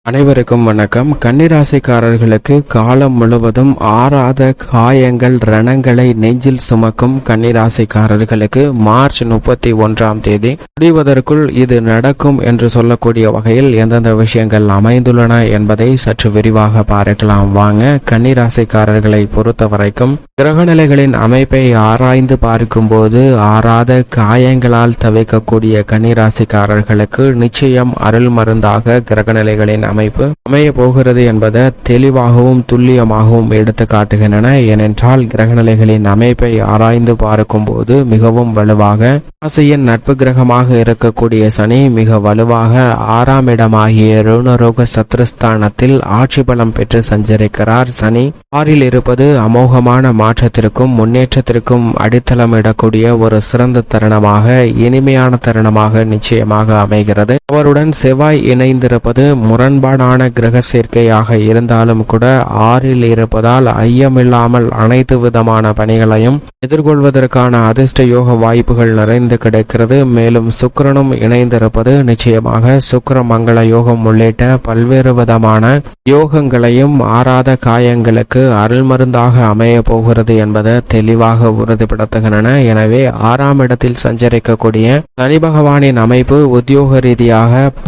அனைவருக்கும் வணக்கம். கன்னிராசிக்காரர்களுக்கு காலம் முழுவதும் ஆறாத காயங்கள் ரணங்களை நெஞ்சில் சுமக்கும் கன்னிராசிக்காரர்களுக்கு மார்ச் 31ஆம் தேதி முடிவதற்குள் இது நடக்கும் என்று சொல்லக்கூடிய வகையில் எந்தெந்த விஷயங்கள் அமைந்துள்ளன என்பதை சற்று விரிவாக பார்க்கலாம். வாங்க. கன்னிராசிக்காரர்களை பொறுத்த வரைக்கும் கிரகநிலைகளின் அமைப்பை ஆராய்ந்து பார்க்கும்போது ஆறாத காயங்களால் தவிக்கக்கூடிய கன்னிராசிக்காரர்களுக்கு நிச்சயம் அருள் மருந்தாக கிரகநிலைகளின் அமைப்பு அமைய போகிறது என்பதை தெளிவாகவும் துல்லியமாகவும் எடுத்து காட்டுகின்றன. ஏனென்றால் கிரகநிலைகளின் அமைப்பை ஆராய்ந்து பார்க்கும் போது மிகவும் வலுவாக ராசியின் நட்பு கிரகமாக இருக்கக்கூடிய சனி மிக வலுவாக 6ஆம் இடமாகிய ருணரோக சத்ருஸ்தானத்தில் ஆட்சி பலம் பெற்று சஞ்சரிக்கிறார். சனி 6ல் இருப்பது அமோகமான மாற்றத்திற்கும் முன்னேற்றத்திற்கும் அடித்தளம் இடக்கூடிய ஒரு சிறந்த தருணமாக, இனிமையான தருணமாக நிச்சயமாக அமைகிறது. அவருடன் செவ்வாய் இணைந்திருப்பது முரண்பாடான கிரக சேர்க்கையாக இருந்தாலும் கூட 6ல் இருப்பதால் ஐயமில்லாமல் அனைத்து விதமான பணிகளையும் எதிர்கொள்வதற்கான அதிர்ஷ்ட யோக வாய்ப்புகள் நிறைந்து கிடைக்கிறது. மேலும் சுக்கிரனும் இணைந்திருப்பது நிச்சயமாக சுக்கிர மங்கள யோகம் உள்ளிட்ட பல்வேறு விதமான யோகங்களையும் ஆறாத காயங்களுக்கு அருள் மருந்தாக அமைய போகிறது என்பதை தெளிவாக உறுதிப்படுத்துகின்றன. எனவே 6ஆம் இடத்தில் சஞ்சரிக்கக்கூடிய சனி பகவானின் அமைப்பு உத்தியோக ரீதியாக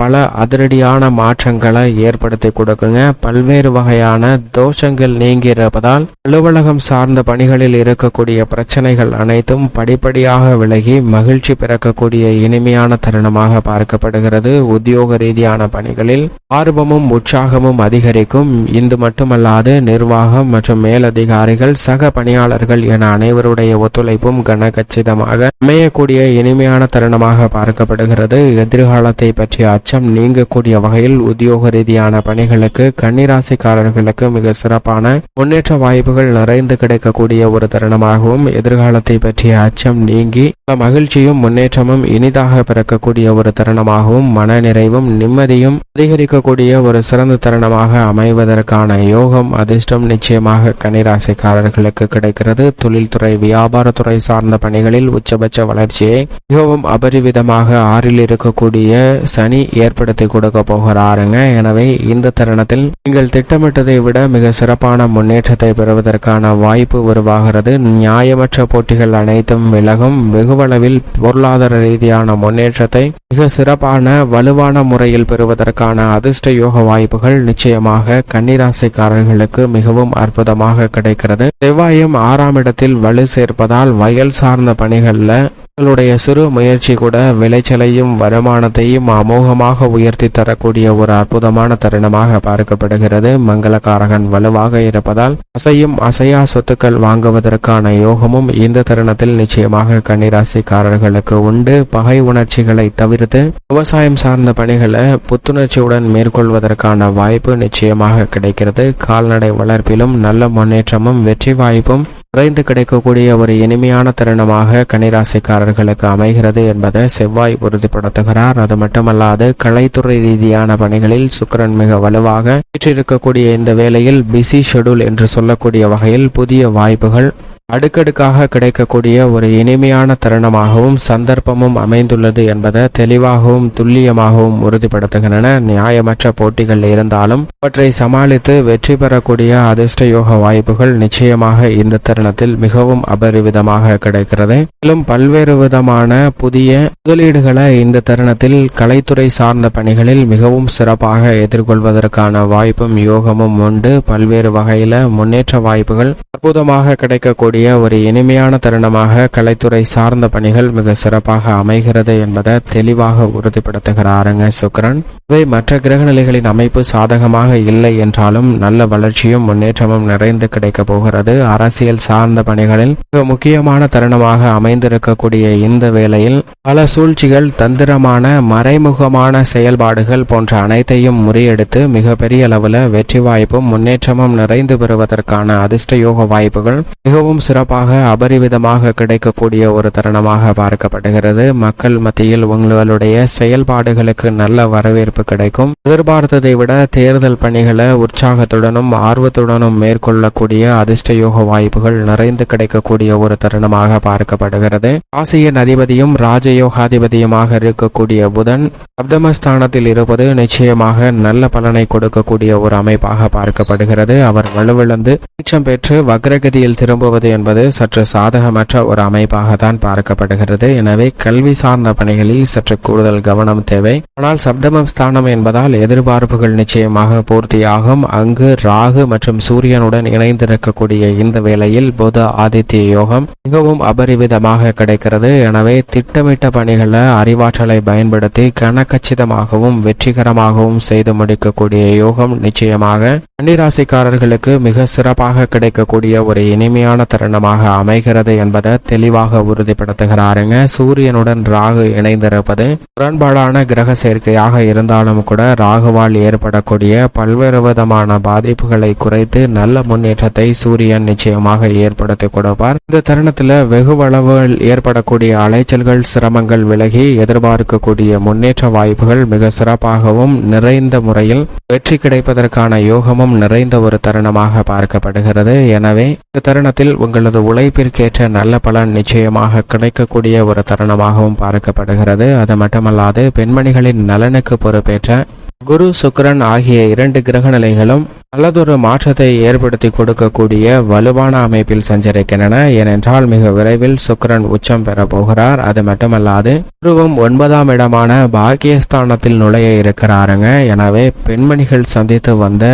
பல அதிரடியான மாற்றங்களை ஏற்படுத்தி கொடுக்குங்க. பல்வேறு வகையான தோஷங்கள் நீங்கி இருப்பதால் அலுவலகம் சார்ந்த பணிகளில் இருக்கக்கூடிய பிரச்சனைகள் அனைத்தும் படிப்படியாக விலகி மகிழ்ச்சி பிறக்கக்கூடிய இனிமையான தருணமாக பார்க்கப்படுகிறது. உத்தியோக ரீதியான பணிகளில் ஆர்வமும் உற்சாகமும் அதிகரிக்கும். இது மட்டுமல்லாது நிர்வாகம் மற்றும் மேலதிகாரிகள், சக பணியாளர்கள் என அனைவருடைய ஒத்துழைப்பும் கனகச்சிதமாக அமையக்கூடிய இனிமையான தருணமாக பார்க்கப்படுகிறது. எதிர்காலத்தை பற்றிய அச்சம் நீங்கக்கூடிய வகையில் உத்தியோக ரீதியான பணிகளுக்கு கன்னிராசிக்காரர்களுக்கு மிக சிறப்பான முன்னேற்ற வாய்ப்புகள் நிறைந்து கிடைக்கக்கூடிய ஒரு தருணமாகவும், எதிர்காலத்தை பற்றிய அச்சம் நீங்கி மகிழ்ச்சியும் முன்னேற்றமும் இனிதாக பிறக்கக்கூடிய ஒரு தருணமாகவும், மன நிறைவும் நிம்மதியும் அதிகரிக்கக்கூடிய ஒரு சிறந்த தருணமாக அமைவதற்கான யோகம் அதிர்ஷ்டம் நிச்சயமாக கன்னிராசிக்காரர்களுக்கு கிடைக்கிறது. தொழில்துறை வியாபாரத்துறை சார்ந்த பணிகளில் உச்சபட்ச வளர்ச்சியை மிகவும் அபரிவிதமாக 6ல் இருக்கக்கூடிய சனி ஏற்படுத்தி கொடுக்க போகிறாருங்க. எனவே இந்த தருணத்தில் நீங்கள் திட்டமிட்டதை விட மிக சிறப்பான முன்னேற்றத்தை பெறுவதற்கான வாய்ப்பு உருவாகிறது. நியாயமற்ற போட்டிகள் அனைத்தும் விலகும். வெகுவளவில் பொருளாதார ரீதியான முன்னேற்றத்தை மிக சிறப்பான வலுவான முறையில் பெறுவதற்கான அதிர்ஷ்ட யோக வாய்ப்புகள் நிச்சயமாக கன்னிராசிக்காரர்களுக்கு மிகவும் அற்புதமாக கிடைக்கிறது. செவ்வாயும் 6ஆம் இடத்தில் வலு சேர்ப்பதால் வயல் சார்ந்த பணிகள்ல உங்களுடைய சிறு முயற்சி கூட விளைச்சலையும் வருமானத்தையும் அமோகமாக உயர்த்தி தரக்கூடிய ஒரு அற்புதமான தருணமாக பார்க்கப்படுகிறது. மங்களகாரகன் வலுவாக இருப்பதால் அசையும் அசையா சொத்துக்கள் வாங்குவதற்கான யோகமும் இந்த தருணத்தில் நிச்சயமாக கன்னிராசிக்காரர்களுக்கு உண்டு. பகை உணர்ச்சிகளை தவிர்த்து விவசாயம் சார்ந்த பணிகளை புத்துணர்ச்சியுடன் மேற்கொள்வதற்கான வாய்ப்பு நிச்சயமாக கிடைக்கிறது. கால்நடை வளர்ப்பிலும் நல்ல முன்னேற்றமும் வெற்றி வாய்ப்பும் குறைந்து கிடைக்கக்கூடிய ஒரு இனிமையான தருணமாக கன்னிராசிக்காரர்களுக்கு அமைகிறது என்பதை செவ்வாய் உறுதிப்படுத்துகிறார். அது மட்டுமல்லாது கலைத்துறை ரீதியான பணிகளில் சுக்கிரன் மிக வலுவாக ஏற்றிருக்கக்கூடிய இந்த வேளையில் பிஸி ஷெட்யூல் என்று சொல்லக்கூடிய வகையில் புதிய வாய்ப்புகள் அடுக்கடுக்காக கிடைக்கக்கூடிய ஒரு இனிமையான தருணமாகவும் சந்தர்ப்பமும் அமைந்துள்ளது என்பதை தெளிவாகவும் துல்லியமாகவும் உறுதிப்படுத்துகின்றன. நியாயமற்ற போட்டிகள் இருந்தாலும் அவற்றை சமாளித்து வெற்றி பெறக்கூடிய அதிர்ஷ்ட யோக வாய்ப்புகள் நிச்சயமாக இந்த தருணத்தில் மிகவும் அபரிவிதமாக கிடைக்கிறது. மேலும் பல்வேறு விதமான புதிய முதலீடுகளை இந்த தருணத்தில் கலைத்துறை சார்ந்த பணிகளில் மிகவும் சிறப்பாக எதிர்கொள்வதற்கான வாய்ப்பும் யோகமும் உண்டு. பல்வேறு வகையில முன்னேற்ற வாய்ப்புகள் அற்புதமாக கிடைக்கக்கூடிய ஒரு இனிமையான தருணமாக கலைத்துறை சார்ந்த பணிகள் மிக சிறப்பாக அமைகிறது என்பதை தெளிவாக உறுதிப்படுத்துகிறாருங்க சுக்கிரன். இவை மற்ற கிரகநிலைகளின் அமைப்பு சாதகமாக இல்லை என்றாலும் நல்ல வளர்ச்சியும் முன்னேற்றமும் நிறைந்து கிடைக்க போகிறது. அரசியல் சார்ந்த பணிகளில் மிக முக்கியமான தருணமாக அமைந்திருக்கக்கூடிய இந்த வேளையில் பல சூழ்ச்சிகள், தந்திரமான மறைமுகமான செயல்பாடுகள் போன்ற அனைத்தையும் முறியெடுத்து மிகப்பெரிய அளவில் வெற்றி வாய்ப்பும் முன்னேற்றமும் நிறைந்து பெறுவதற்கான அதிர்ஷ்ட யோக வாய்ப்புகள் மிகவும் சிறப்பாக அபரிவிதமாக கிடைக்கக்கூடிய ஒரு தருணமாக பார்க்கப்படுகிறது. மக்கள் மத்தியில் உங்களுடைய செயல்பாடுகளுக்கு நல்ல வரவேற்பு கிடைக்கும். எதிர்பார்த்ததை விட தேர்தல் பணிகளை உற்சாகத்துடனும் ஆர்வத்துடனும் மேற்கொள்ளக்கூடிய அதிர்ஷ்ட யோக வாய்ப்புகள் நிறைந்து கிடைக்கக்கூடிய ஒரு தருணமாக பார்க்கப்படுகிறது. ராசியின் அதிபதியும் ராஜயோகாதிபதியுமாக இருக்கக்கூடிய புதன் சப்தமஸ்தானத்தில் இருப்பது நிச்சயமாக நல்ல பலனை கொடுக்கக்கூடிய ஒரு அமைப்பாக பார்க்கப்படுகிறது. அவர் வலுவிழந்து உச்சம் பெற்று வக்ரகதியில் திரும்புவது என்பது சற்று சாதகமற்ற ஒரு அமைப்பாகத்தான் பார்க்கப்படுகிறது. எனவே கல்வி சார்ந்த பணிகளில் சற்று கூடுதல் கவனம் தேவை. ஆனால் சப்தமஸ்தானம் என்பதால் எதிர்பார்ப்புகள் நிச்சயமாக பூர்த்தியாகும். அங்கு ராகு மற்றும் சூரியனுடன் இணைந்திருக்கக்கூடிய இந்த வேளையில் புத ஆதித்ய யோகம் மிகவும் அபரிவிதமாக கிடைக்கிறது. எனவே திட்டமிட்ட பணிகளை அறிவாற்றலை பயன்படுத்தி கனக்கச்சிதமாகவும் வெற்றிகரமாகவும் செய்து முடிக்கக்கூடிய யோகம் நிச்சயமாக கன்னிராசிக்காரர்களுக்கு மிக சிறப்பாக கிடைக்கக்கூடிய ஒரு இனிமையான தருணமாக அமைகிறது என்பதை தெளிவாக உறுதிப்படுத்துகிறாருங்க. சூரியனுடன் ராகு இணைந்திருப்பது முரண்பாடான கிரக சேர்க்கையாக இருந்தாலும் கூட ராகுவால் ஏற்படக்கூடிய பல்வேறு விதமான பாதிப்புகளை குறைத்து நல்ல முன்னேற்றத்தை சூரியன் நிச்சயமாக ஏற்படுத்தி கொடுப்பார். இந்த தருணத்தில் வெகுவளவில் ஏற்படக்கூடிய அலைச்சல்கள் சிரமங்கள் விலகி எதிர்பார்க்கக்கூடிய முன்னேற்ற வாய்ப்புகள் மிக சிறப்பாகவும் நிறைந்த முறையில் வெற்றி கிடைப்பதற்கான யோகமும் நிறைந்த ஒரு தருணமாக பார்க்கப்படுகிறது. எனவே இந்த தருணத்தில் உங்களது உழைப்பிற்கேற்ற நல்ல பலன் நிச்சயமாக கிடைக்கக்கூடிய ஒரு தருணமாகவும் பார்க்கப்படுகிறது. அது மட்டுமல்லாது பெண்மணிகளின் நலனுக்கு பொறுப்பேற்ற குரு சுக்கிரன் ஆகிய 2 கிரக நிலைகளும் நல்லதொரு மாற்றத்தை ஏற்படுத்தி கொடுக்கக்கூடிய வலுவான அமைப்பில் சஞ்சரிக்கின்றன. ஏனென்றால் மிக விரைவில் சுக்கிரன் உச்சம் பெற போகிறார். அது மட்டுமல்லாது குருவும் 9ஆம் இடமான பாக்கியஸ்தானத்தில் நுழைய இருக்கிறாருங்க. எனவே பெண்மணிகள் சந்தித்து வந்த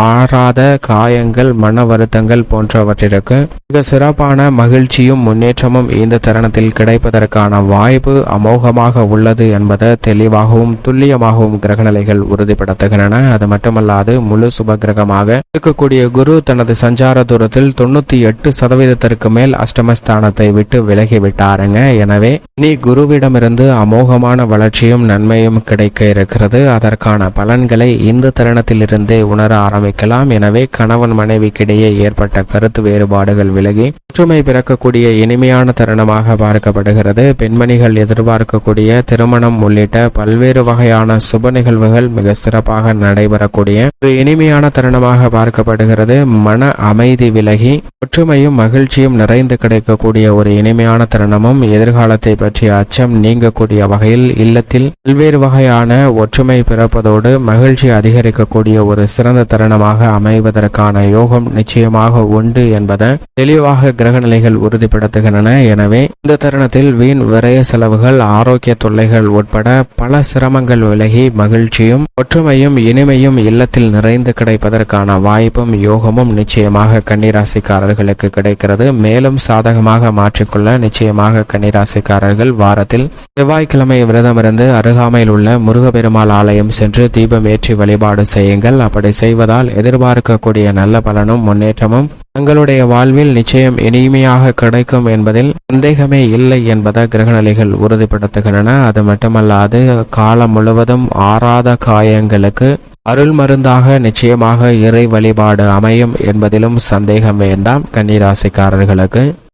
ஆறாத காயங்கள் மன வருத்தங்கள் போன்றவற்றிற்கு மிக சிறப்பான மகிழ்ச்சியும் முன்னேற்றமும் இந்த தருணத்தில் கிடைப்பதற்கான வாய்ப்பு அமோகமாக உள்ளது என்பதை தெளிவாகவும் துல்லியமாகவும் கிரகநிலைகள் உறுதிப்படுத்துகின்றன. அது மட்டுமல்லாது முழு சுபகிரகமாக இருக்கக்கூடிய குரு தனது சஞ்சார தூரத்தில் 98% மேல் அஷ்டமஸ்தானத்தை விட்டு விலகிவிட்டாருங்க. எனவே நீ குருவிடமிருந்து அமோகமான வளர்ச்சியும் நன்மையும் கிடைக்க இருக்கிறது. அதற்கான பலன்களை இந்த தருணத்தில் இருந்தே உணர ஆரம்பிக்கலாம். எனவே கணவன் மனைவிக்கிடையே ஏற்பட்ட கருத்து வேறுபாடுகள் விலகி ஒற்றுமை பிறக்கக்கூடிய இனிமையான தருணமாக பார்க்கப்படுகிறது. பெண்மணிகள் எதிர்பார்க்கக்கூடிய திருமணம் உள்ளிட்ட பல்வேறு வகையான சுப நிகழ்வுகள் மிக சிறப்பாக நடைபெறக்கூடிய ஒரு இனிமையான தருணமாக பார்க்கப்படுகிறது. மன அமைதி விலகி ஒற்றுமையும் மகிழ்ச்சியும் நிறைந்து கிடைக்கக்கூடிய ஒரு இனிமையான தருணமும் எதிர்காலத்தை பற்றிய அச்சம் நீங்கக்கூடிய வகையில் இல்லத்தில் பல்வேறு வகையான ஒற்றுமை பிறப்பதோடு மகிழ்ச்சி அதிகரிக்கக்கூடிய ஒரு சிறந்த தருணமாக அமைவதற்கான யோகம் நிச்சயமாக உண்டு என்பதை தெளிவாக கிரகநிலைகள் உறுதிப்படுத்துகின்றன. எனவே இந்த தருணத்தில் வீண் விரய செலவுகள் ஆரோக்கிய தொல்லைகள் உட்பட பல சிரமங்கள் விலகி மகிழ்ச்சியும் ஒற்றுமையும் இனிமையும் இல்லத்தில் நிறைந்து கிடைப்பதற்கான வாய்ப்பும் யோகமும் நிச்சயமாக கன்னிராசிக்காரர்களுக்கு கிடைக்கிறது. மேலும் சாதகமாக மாற்றிக்கொள்ள நிச்சயமாக கன்னிராசிக்காரர்கள் வாரத்தில் செவ்வாய்க்கிழமை விரதமிருந்து அருகாமையில் உள்ள முருகப்பெருமாள் ஆலயம் சென்று தீபம் ஏற்றி வழிபாடு செய்யுங்கள். அப்படி செய்வதால் எதிர்பார்க்கக்கூடிய நல்ல பலனும் முன்னேற்றமும் தங்களுடைய வாழ்வில் நிச்சயம் இனிமையாக கிடைக்கும் என்பதில் சந்தேகமே இல்லை என்பதை கிரகநிலைகள் உறுதிப்படுத்துகின்றன. அது மட்டுமல்லாது காலம் முழுவதும் ஆறாத காயங்களுக்கு அருள் மருந்தாக நிச்சயமாக இறை வழிபாடு அமையும் என்பதிலும் சந்தேகம் வேண்டாம். கன்னிராசிக்காரர்களுக்கு